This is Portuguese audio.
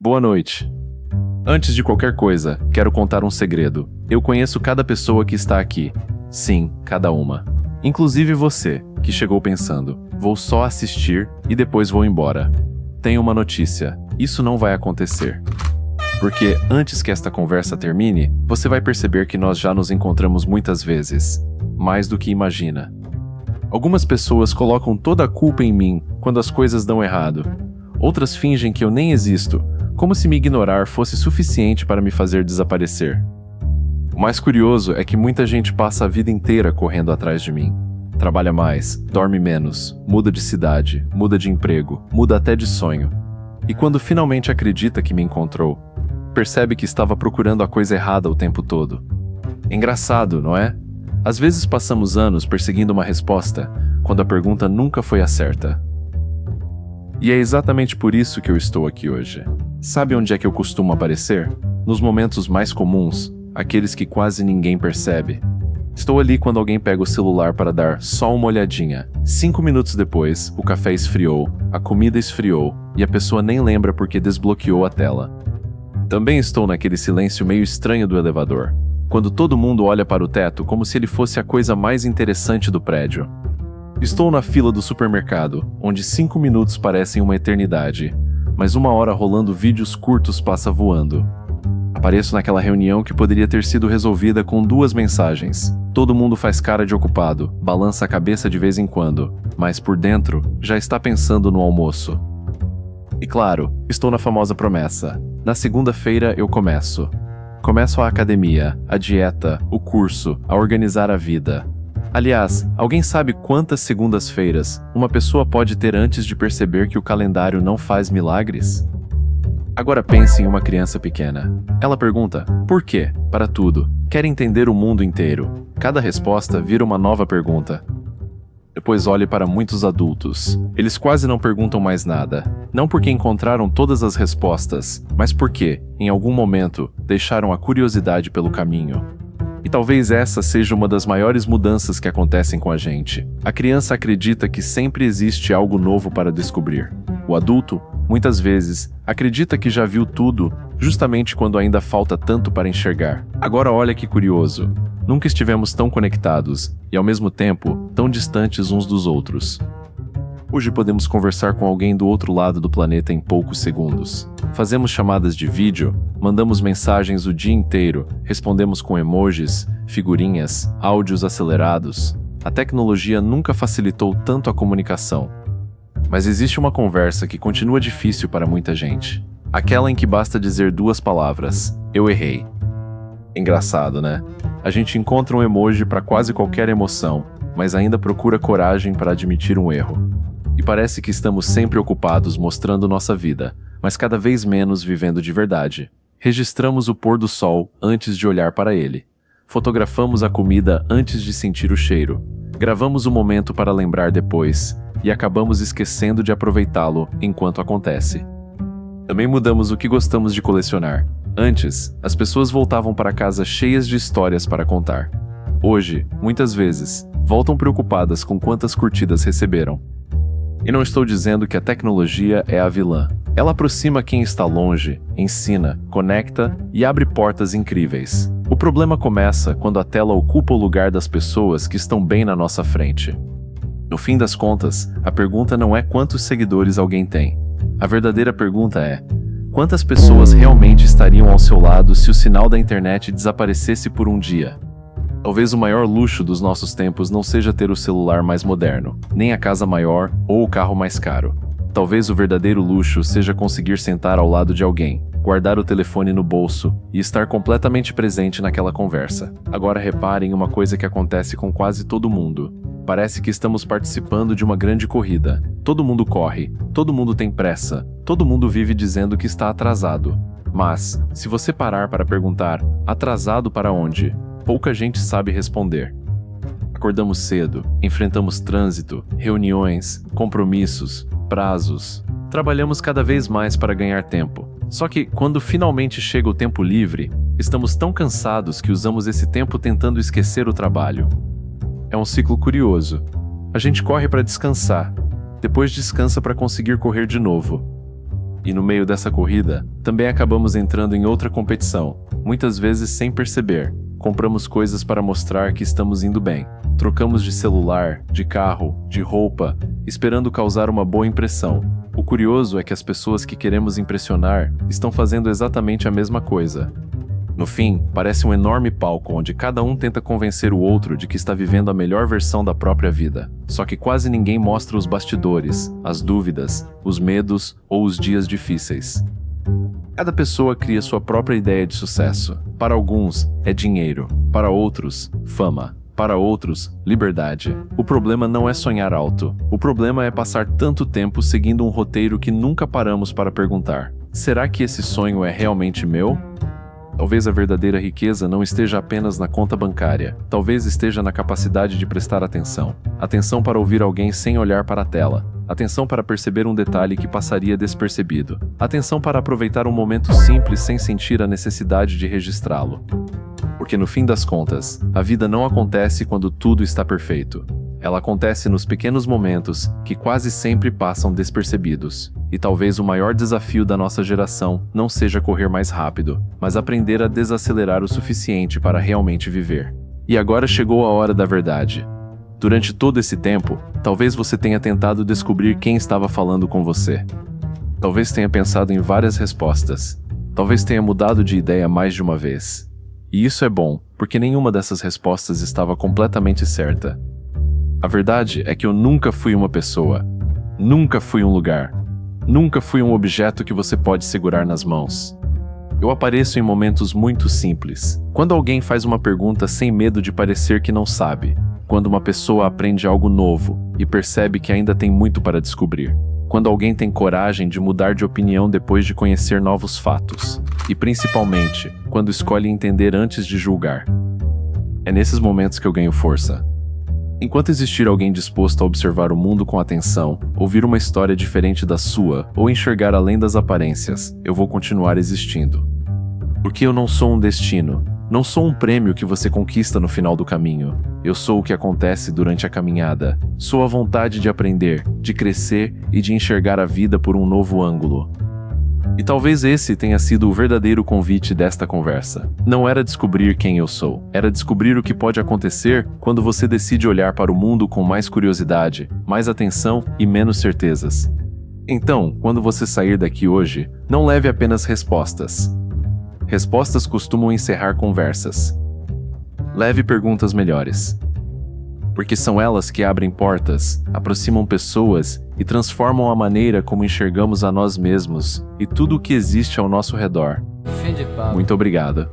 Boa noite. Antes de qualquer coisa, quero contar um segredo. Eu conheço cada pessoa que está aqui. Sim, cada uma. Inclusive você, que chegou pensando, vou só assistir e depois vou embora. Tenho uma notícia, isso não vai acontecer. Porque, antes que esta conversa termine, você vai perceber que nós já nos encontramos muitas vezes. Mais do que imagina. Algumas pessoas colocam toda a culpa em mim quando as coisas dão errado. Outras fingem que eu nem existo, como se me ignorar fosse suficiente para me fazer desaparecer. O mais curioso é que muita gente passa a vida inteira correndo atrás de mim. Trabalha mais, dorme menos, muda de cidade, muda de emprego, muda até de sonho. E quando finalmente acredita que me encontrou, percebe que estava procurando a coisa errada o tempo todo. Engraçado, não é? Às vezes passamos anos perseguindo uma resposta, quando a pergunta nunca foi a certa. E é exatamente por isso que eu estou aqui hoje. Sabe onde é que eu costumo aparecer? Nos momentos mais comuns, aqueles que quase ninguém percebe. Estou ali quando alguém pega o celular para dar só uma olhadinha. 5 minutos depois, o café esfriou, a comida esfriou, e a pessoa nem lembra porque desbloqueou a tela. Também estou naquele silêncio meio estranho do elevador, quando todo mundo olha para o teto como se ele fosse a coisa mais interessante do prédio. Estou na fila do supermercado, onde 5 minutos parecem uma eternidade, mas 1 hora rolando vídeos curtos passa voando. Apareço naquela reunião que poderia ter sido resolvida com 2 mensagens. Todo mundo faz cara de ocupado, balança a cabeça de vez em quando, mas por dentro já está pensando no almoço. E claro, estou na famosa promessa. Na segunda-feira eu começo. Começo a academia, a dieta, o curso, a organizar a vida. Aliás, alguém sabe quantas segundas-feiras uma pessoa pode ter antes de perceber que o calendário não faz milagres? Agora pense em uma criança pequena. Ela pergunta, por quê? Para tudo. Quer entender o mundo inteiro. Cada resposta vira uma nova pergunta. Depois olhe para muitos adultos. Eles quase não perguntam mais nada. Não porque encontraram todas as respostas, mas porque, em algum momento, deixaram a curiosidade pelo caminho. E talvez essa seja uma das maiores mudanças que acontecem com a gente. A criança acredita que sempre existe algo novo para descobrir. O adulto, muitas vezes, acredita que já viu tudo, justamente quando ainda falta tanto para enxergar. Agora olha que curioso. Nunca estivemos tão conectados e, ao mesmo tempo, tão distantes uns dos outros. Hoje podemos conversar com alguém do outro lado do planeta em poucos segundos. Fazemos chamadas de vídeo, mandamos mensagens o dia inteiro, respondemos com emojis, figurinhas, áudios acelerados. A tecnologia nunca facilitou tanto a comunicação. Mas existe uma conversa que continua difícil para muita gente. Aquela em que basta dizer 2 palavras: eu errei. Engraçado, né? A gente encontra um emoji para quase qualquer emoção, mas ainda procura coragem para admitir um erro. E parece que estamos sempre ocupados mostrando nossa vida, mas cada vez menos vivendo de verdade. Registramos o pôr do sol antes de olhar para ele. Fotografamos a comida antes de sentir o cheiro. Gravamos o momento para lembrar depois, e acabamos esquecendo de aproveitá-lo enquanto acontece. Também mudamos o que gostamos de colecionar. Antes, as pessoas voltavam para casa cheias de histórias para contar. Hoje, muitas vezes, voltam preocupadas com quantas curtidas receberam. E não estou dizendo que a tecnologia é a vilã. Ela aproxima quem está longe, ensina, conecta e abre portas incríveis. O problema começa quando a tela ocupa o lugar das pessoas que estão bem na nossa frente. No fim das contas, a pergunta não é quantos seguidores alguém tem. A verdadeira pergunta é: quantas pessoas realmente estariam ao seu lado se o sinal da internet desaparecesse por um dia? Talvez o maior luxo dos nossos tempos não seja ter o celular mais moderno, nem a casa maior ou o carro mais caro. Talvez o verdadeiro luxo seja conseguir sentar ao lado de alguém, guardar o telefone no bolso e estar completamente presente naquela conversa. Agora reparem uma coisa que acontece com quase todo mundo. Parece que estamos participando de uma grande corrida. Todo mundo corre, todo mundo tem pressa, todo mundo vive dizendo que está atrasado. Mas, se você parar para perguntar, atrasado para onde? Pouca gente sabe responder. Acordamos cedo, enfrentamos trânsito, reuniões, compromissos, prazos. Trabalhamos cada vez mais para ganhar tempo. Só que, quando finalmente chega o tempo livre, estamos tão cansados que usamos esse tempo tentando esquecer o trabalho. É um ciclo curioso. A gente corre para descansar, depois descansa para conseguir correr de novo. E no meio dessa corrida, também acabamos entrando em outra competição, muitas vezes sem perceber. Compramos coisas para mostrar que estamos indo bem. Trocamos de celular, de carro, de roupa, esperando causar uma boa impressão. O curioso é que as pessoas que queremos impressionar estão fazendo exatamente a mesma coisa. No fim, parece um enorme palco onde cada um tenta convencer o outro de que está vivendo a melhor versão da própria vida. Só que quase ninguém mostra os bastidores, as dúvidas, os medos ou os dias difíceis. Cada pessoa cria sua própria ideia de sucesso. Para alguns, é dinheiro. Para outros, fama. Para outros, liberdade. O problema não é sonhar alto. O problema é passar tanto tempo seguindo um roteiro que nunca paramos para perguntar: será que esse sonho é realmente meu? Talvez a verdadeira riqueza não esteja apenas na conta bancária. Talvez esteja na capacidade de prestar atenção. Atenção para ouvir alguém sem olhar para a tela. Atenção para perceber um detalhe que passaria despercebido. Atenção para aproveitar um momento simples sem sentir a necessidade de registrá-lo. Porque no fim das contas, a vida não acontece quando tudo está perfeito. Ela acontece nos pequenos momentos, que quase sempre passam despercebidos. E talvez o maior desafio da nossa geração não seja correr mais rápido, mas aprender a desacelerar o suficiente para realmente viver. E agora chegou a hora da verdade. Durante todo esse tempo, talvez você tenha tentado descobrir quem estava falando com você. Talvez tenha pensado em várias respostas. Talvez tenha mudado de ideia mais de uma vez. E isso é bom, porque nenhuma dessas respostas estava completamente certa. A verdade é que eu nunca fui uma pessoa. Nunca fui um lugar. Nunca fui um objeto que você pode segurar nas mãos. Eu apareço em momentos muito simples. Quando alguém faz uma pergunta sem medo de parecer que não sabe. Quando uma pessoa aprende algo novo e percebe que ainda tem muito para descobrir. Quando alguém tem coragem de mudar de opinião depois de conhecer novos fatos. E principalmente, quando escolhe entender antes de julgar. É nesses momentos que eu ganho força. Enquanto existir alguém disposto a observar o mundo com atenção, ouvir uma história diferente da sua ou enxergar além das aparências, eu vou continuar existindo. Porque eu não sou um destino, não sou um prêmio que você conquista no final do caminho. Eu sou o que acontece durante a caminhada. Sou a vontade de aprender, de crescer e de enxergar a vida por um novo ângulo. E talvez esse tenha sido o verdadeiro convite desta conversa. Não era descobrir quem eu sou, era descobrir o que pode acontecer quando você decide olhar para o mundo com mais curiosidade, mais atenção e menos certezas. Então, quando você sair daqui hoje, não leve apenas respostas. Respostas costumam encerrar conversas. Leve perguntas melhores. Porque são elas que abrem portas, aproximam pessoas e transformam a maneira como enxergamos a nós mesmos e tudo o que existe ao nosso redor. Muito obrigado.